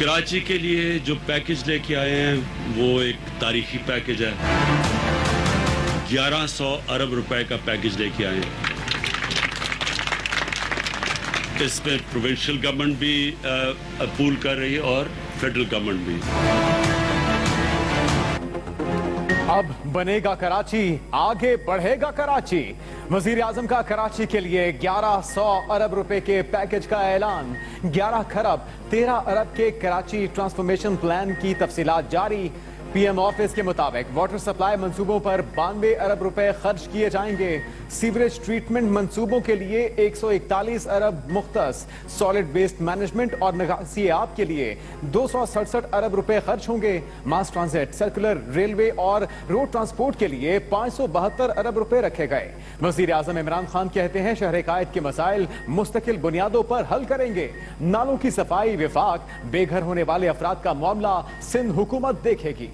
कराची के लिए जो पैकेज लेके आए हैं वो एक तारीखी पैकेज है। 1100 अरब रुपए का पैकेज लेके आए हैं। इसमें प्रोविंशियल गवर्नमेंट भी अपूल कर रही है और फेडरल गवर्नमेंट भी। अब बनेगा कराची, आगे बढ़ेगा कराची। वजीर आजम का कराची के लिए 1100 अरब रुपए के पैकेज का ऐलान। 11 खरब 13 अरब के कराची ट्रांसफॉर्मेशन प्लान की तफसीलात जारी। पीएम ऑफिस के मुताबिक वाटर सप्लाई मंसूबों पर 92 अरब रुपए खर्च किए जाएंगे। सीवरेज ट्रीटमेंट मंसूबों के लिए 141 अरब मुख्तस, सॉलिड वेस्ट मैनेजमेंट और निकासी आब के लिए 267 अरब रुपए खर्च होंगे। मास ट्रांजिट, सर्कुलर, रेलवे और रोड ट्रांसपोर्ट के लिए 572 अरब रुपए रखे गए। वजीर आजम इमरान खान कहते हैं शहर कायद के मसाइल मुस्तकिल बुनियादों पर हल करेंगे। नालों की सफाई विफाक, बेघर होने वाले अफराद का मामला सिंध हुकूमत देखेगी।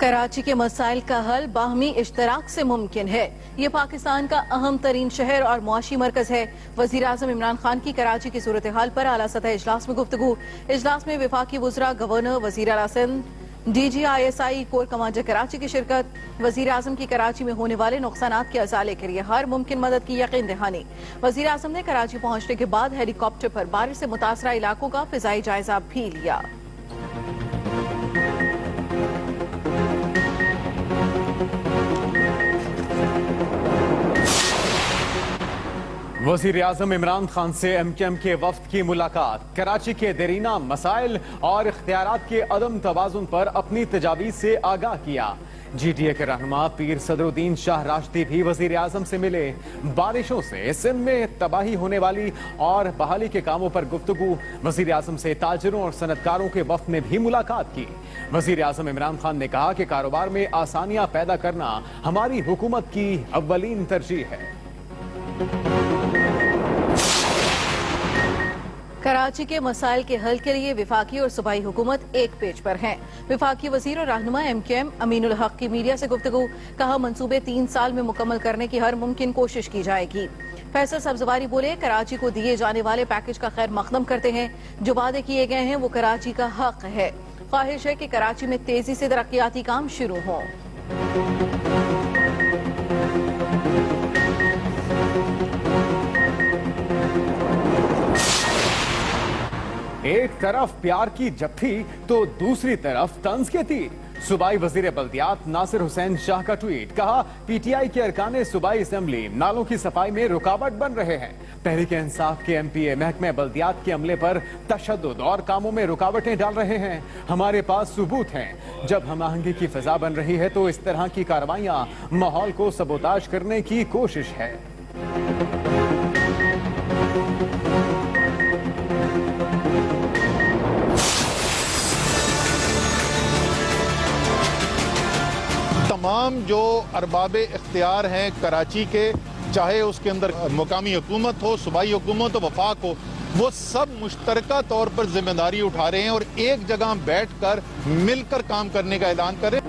कराची के मसाइल का हल बाहमी इश्तराक से मुमकिन है। ये पाकिस्तान का अहम तरीन शहर और मुआशी मरकज है। वजीर आजम इमरान खान की कराची की सूरत हाल पर आला सतह इजलास में गुफ्तगू। इजलास में वफाकी वुज़रा, गवर्नर, वजीर आला Sindh, DGISI, core commander Karachi की शिरकत। वजीर आजम की कराची में होने वाले नुकसानात के अजाले के लिए हर मुमकिन मदद की यकीन दहानी। वजीर आजम ने कराची पहुंचने के बाद हेलीकॉप्टर पर बारिश से मुतासरा इलाकों का फिजाई जायजा भी लिया। वजीर आजम इमरान खान से MKM के वफ्द की मुलाकात। कराची के देरीना मसाइल और इख्तियारात के अदम तवाजुन पर अपनी तजावीज से आगाह किया। GTA के रहनुमा पीर सदरुद्दीन शाह राशदी भी वजीर आजम से मिले। बारिशों से सिंध में तबाही होने वाली और बहाली के कामों पर गुफ्तगू। वजीर आजम से ताजिरों और सनतकारों के वफ्द ने भी मुलाकात की। वजीर आजम इमरान खान ने कहा कि कारोबार में आसानियां पैदा करना हमारी हुकूमत की अव्वलीन तरजीह है। कराची के मसाइल के हल के लिए विफाकी और सूबाई हुकूमत एक पेज पर हैं। विफाकी वजीर और रहनुमा MKM अमीनुल हक की मीडिया से गुफ्तगू। कहा मंसूबे 3 साल में मुकम्मल करने की हर मुमकिन कोशिश की जाएगी। फैसल सब्जवारी बोले कराची को दिए जाने वाले पैकेज का खैर मकदम करते हैं। जो वादे किए गए हैं वो कराची का हक है। ख्वाहिश है कि कराची में तेजी से तरक्याती काम शुरू हों। एक तरफ प्यार की जफ्फी तो दूसरी तरफ तंज के तीर। सूबाई वजीर बल्दियात नासिर हुसैन शाह का ट्वीट। कहा PTI के अरकान सूबाई असेंबली नालों की सफाई में रुकावट बन रहे हैं। तहरीक इंसाफ के MPA महकमे बल्दियात के अमले पर तशद्दुद और कामों में रुकावटें डाल रहे हैं। हमारे पास सबूत हैं। जब हम आहंगी की फिजा बन रही है तो इस तरह की कार्रवाइयां माहौल को सबोताज करने की कोशिश है। तमाम जो अरबाब इख्तियार हैं कराची के, चाहे उसके अंदर मुकामी हुकूमत हो, सूबाई हुकूमत हो, वफाक हो, वो सब मुश्तरका तौर पर जिम्मेदारी उठा रहे हैं और एक जगह बैठकर मिलकर काम करने का ऐलान करें।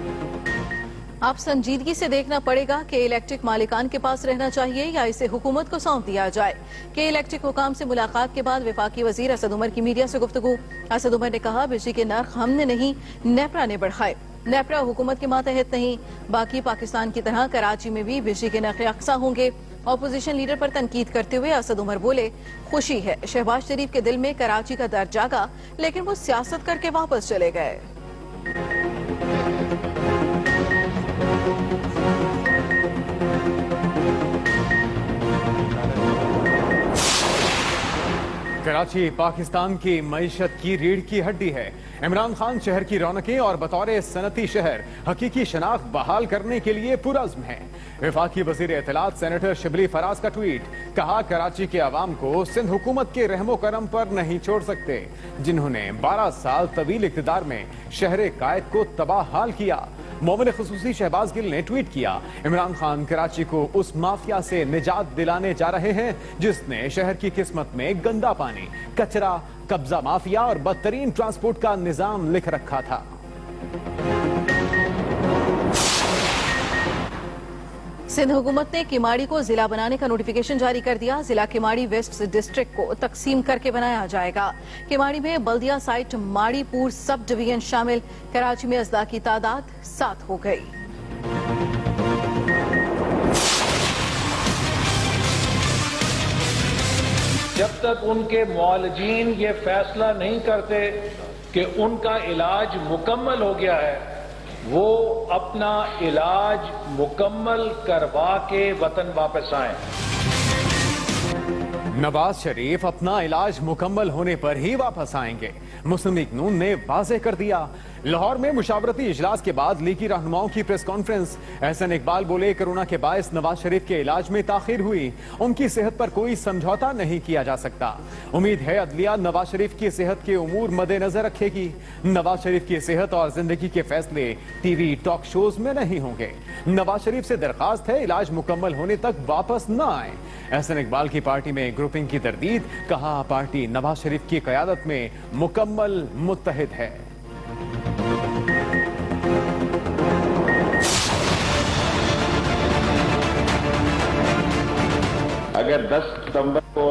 अब संजीदगी से देखना पड़ेगा कि इलेक्ट्रिक मालिकान के पास रहना चाहिए या इसे हुकूमत को सौंप दिया जाए। कि इलेक्ट्रिक हुकाम से मुलाकात के बाद वफाकी वजीर असद उमर की मीडिया से गुफ्तगू। असद उमर ने कहा बिजली के नर्ख हमने नहीं, नेपरा ने बढ़ाए। नेपरा हुकूमत के मातहत नहीं। बाकी पाकिस्तान की तरह कराची में भी बिजली के नर्ख यकसा होंगे। ऑपोजिशन लीडर पर तनकीद करते हुए असद उमर बोले खुशी है शहबाज शरीफ के दिल में कराची का दर्द जागा, लेकिन वो सियासत करके वापस चले गए। कराची पाकिस्तान की मईशत की रीढ़ की हड्डी है। इमरान खान शहर की रौनकें और बतौर सनती शहर हकीकी शनाख्त बहाल करने के लिए पुरज़्म है। वफाकी वजीर इत्तलात सेनेटर शिबली फराज का ट्वीट। कहा कराची के अवाम को सिंध हुकूमत के रहमो करम पर नहीं छोड़ सकते, जिन्होंने 12 साल तवील इक़्तिदार में शहर कायद को तबाह हाल किया। मोमिन खुसूसी शहबाज गिल ने ट्वीट किया इमरान खान कराची को उस माफिया से निजात दिलाने जा रहे हैं जिसने शहर की किस्मत में गंदा पानी, कचरा, कब्जा माफिया और बदतरीन ट्रांसपोर्ट का निजाम लिख रखा था। सिंध हुकूमत ने किमाड़ी को जिला बनाने का नोटिफिकेशन जारी कर दिया। जिला किमाड़ी वेस्ट डिस्ट्रिक्ट को तकसीम करके बनाया जाएगा। किमाड़ी में बल्दिया साइट माड़ीपुर सब डिवीजन शामिल। कराची में अजला की तादाद 7 हो गई। जब तक उनके मुआलजीन ये फैसला नहीं करते कि उनका इलाज मुकम्मल हो गया है, वो अपना इलाज मुकम्मल करवा के वतन वापस आए। नवाज शरीफ अपना इलाज मुकम्मल होने पर ही वापस आएंगे। मुस्लिम लीग नून ने वाज़ेह कर दिया। लाहौर में मुशावरती इजलास के बाद लीगी रहनुमाओं की प्रेस कॉन्फ्रेंस। एहसन इकबाल बोले, कोरोना के बायस नवाज शरीफ के इलाज में ताखीर हुई, उनकी सेहत पर कोई समझौता नहीं किया जा सकता। उम्मीद है अदलिया नवाज शरीफ की सेहत के उमूर मद्देनजर रखेगी। नवाज शरीफ की सेहत और जिंदगी के फैसले टीवी टॉक शोज में नहीं होंगे। नवाज शरीफ से दरखास्त है इलाज मुकम्मल होने तक वापस न आए। एहसन इकबाल की पार्टी में ग्रुपिंग की तरदीद, कहा पार्टी नवाज शरीफ की क़यादत में मुकम्मल मुत्तहिद है। अगर 10 सितंबर को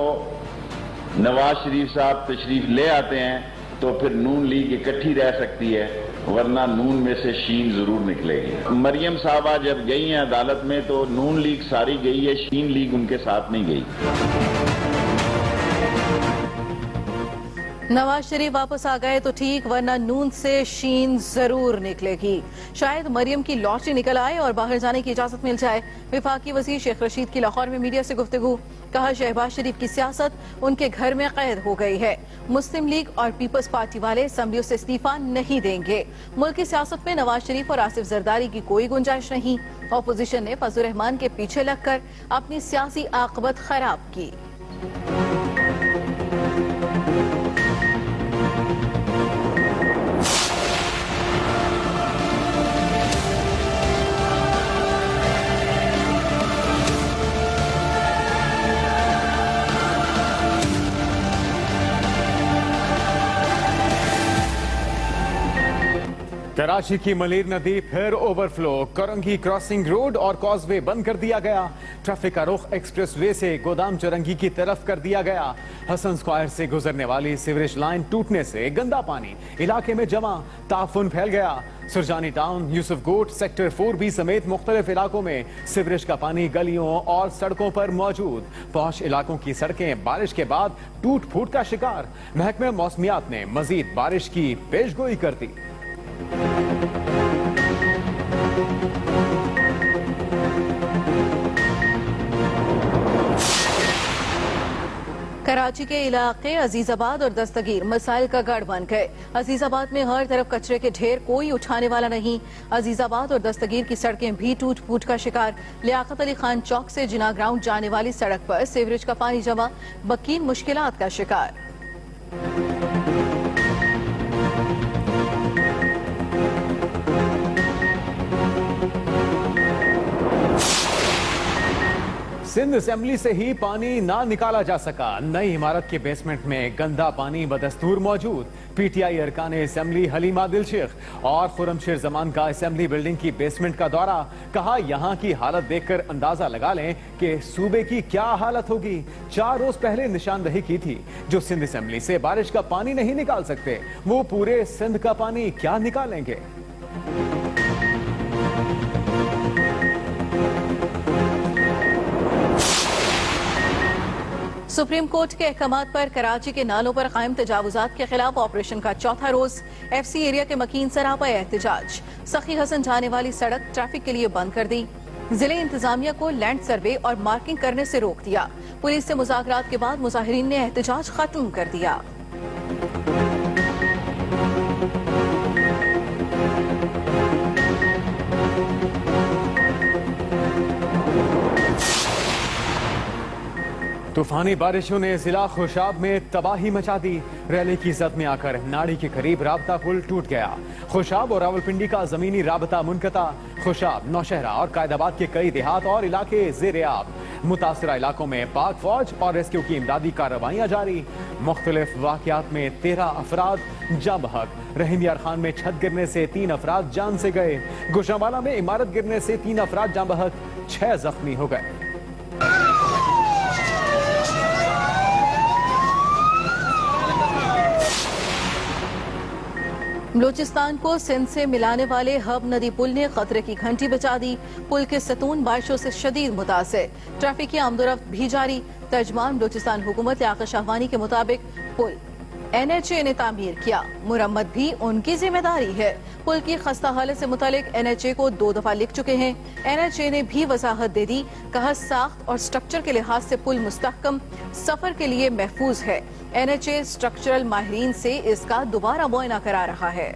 नवाज शरीफ साहब तशरीफ ले आते हैं तो फिर नून लीग इकट्ठी रह सकती है, वरना नून में से शीन जरूर निकलेगी। मरियम साहबा जब गई हैं अदालत में तो नून लीग सारी गई है, शीन लीग उनके साथ नहीं गई। नवाज शरीफ वापस आ गए तो ठीक, वरना नून से शीन जरूर निकलेगी। शायद मरियम की लॉटरी निकल आए और बाहर जाने की इजाजत मिल जाए। विफाकी वजीर शेख रशीद की लाहौर में मीडिया से गुफ्तगू, कहा शहबाज शरीफ की सियासत उनके घर में कैद हो गई है। मुस्लिम लीग और पीपल्स पार्टी वाले असम्बलियों से इस्तीफा नहीं देंगे। मुल्क की सियासत में नवाज शरीफ और आसिफ जरदारी की कोई गुंजाइश नहीं। अपोजिशन ने फजल रहमान के पीछे लगकर अपनी सियासी आकबत खराब की। कराची की मलीर नदी फिर ओवरफ्लो। करंगी क्रॉसिंग रोड और कॉजवे बंद कर दिया गया। ट्रैफिक का रुख एक्सप्रेसवे से गोदाम चरंगी की तरफ कर दिया गया। हसन स्क्वायर से गुजरने वाली सीवरेज लाइन टूटने से गंदा पानी इलाके में जमा, ताफुन फैल गया। सुरजानी टाउन, यूसुफ गोट, सेक्टर 4B समेत मुख्तलिफ इलाकों में सीवरेज का पानी गलियों और सड़कों पर मौजूद। पौष इलाकों की सड़कें बारिश के बाद टूट फूट का शिकार। महकमे मौसमियात ने मजीद बारिश की पेशगोई कर दी। कराची के इलाके अजीजाबाद और दस्तगीर मसाइल का गढ़ बन गए। अजीजाबाद में हर तरफ कचरे के ढेर, कोई उठाने वाला नहीं। अजीजाबाद और दस्तगीर की सड़कें भी टूट फूट का शिकार। लियाकत अली खान चौक से जिना ग्राउंड जाने वाली सड़क पर सीवरेज का पानी जमा, बकीन मुश्किलात का शिकार। सिंध असेंबली से ही पानी ना निकाला जा सका। नई इमारत के बेसमेंट में गंदा पानी बदस्तूर मौजूद। पीटीआई अरकान असेंबली हलीमा दिल शेख और खुरमशेर जमान का असेंबली बिल्डिंग की बेसमेंट का दौरा, कहा यहां की हालत देखकर अंदाजा लगा लें कि सूबे की क्या हालत होगी। 4 रोज पहले निशानदही की थी, जो सिंध असेंबली से बारिश का पानी नहीं निकाल सकते, वो पूरे सिंध का पानी क्या निकालेंगे। सुप्रीम कोर्ट के अहकामात पर कराची के नालों पर कायम तजावुजात के खिलाफ ऑपरेशन का चौथा रोज। FC एरिया के मकीन सरापा एहतजाज। सखी हसन जाने वाली सड़क ट्रैफिक के लिए बंद कर दी। जिले इंतजामिया को लैंड सर्वे और मार्किंग करने से रोक दिया। पुलिस से मुज़ाकरात के बाद मुजाहिरीन ने एहतजाज खत्म कर दिया। तूफानी बारिशों ने जिला खुशाब में तबाही मचा दी। रैली की जद में आकर नाड़ी के करीब राबता पुल टूट गया। खुशाब और रावलपिंडी का जमीनी राबता मुनक़ता। खुशाब, नौशहरा और कायदाबाद के कई देहात और इलाके ज़ेर-ए-आब। मुतासरा इलाकों में पाक फौज और रेस्क्यू की इमदादी कार्रवाइयां जारी। मुख्तलिफ वाक़यात में 13 अफराद जाँ बहक। रहीम यार खान में छत गिरने से 3 अफराद जान से गए। गुजरांवाला में इमारत गिरने से 3 अफराद जाँ बहक। 6 जख्मी हो गए। बलूचिस्तान को सिंध से मिलाने वाले हब नदी पुल ने खतरे की घंटी बजा दी। पुल के सतून बारिशों से शदीद मुतासिर, ट्रैफिक की आमदोरफ्त भी जारी। तर्जमान बलूचिस्तान हुकूमत याकूब शाहवानी के मुताबिक पुल NHA ने तामीर किया, मुरम्मत भी उनकी जिम्मेदारी है। पुल की खस्ता हालत से मुतालिक NHA को 2 दफा लिख चुके हैं। NHA ने भी वजाहत दे दी, कहा साख्त और स्ट्रक्चर के लिहाज से पुल मुस्तहकम, सफर के लिए महफूज है। NHA स्ट्रक्चरल माहिरीन से इसका दोबारा मुआयना करा रहा है।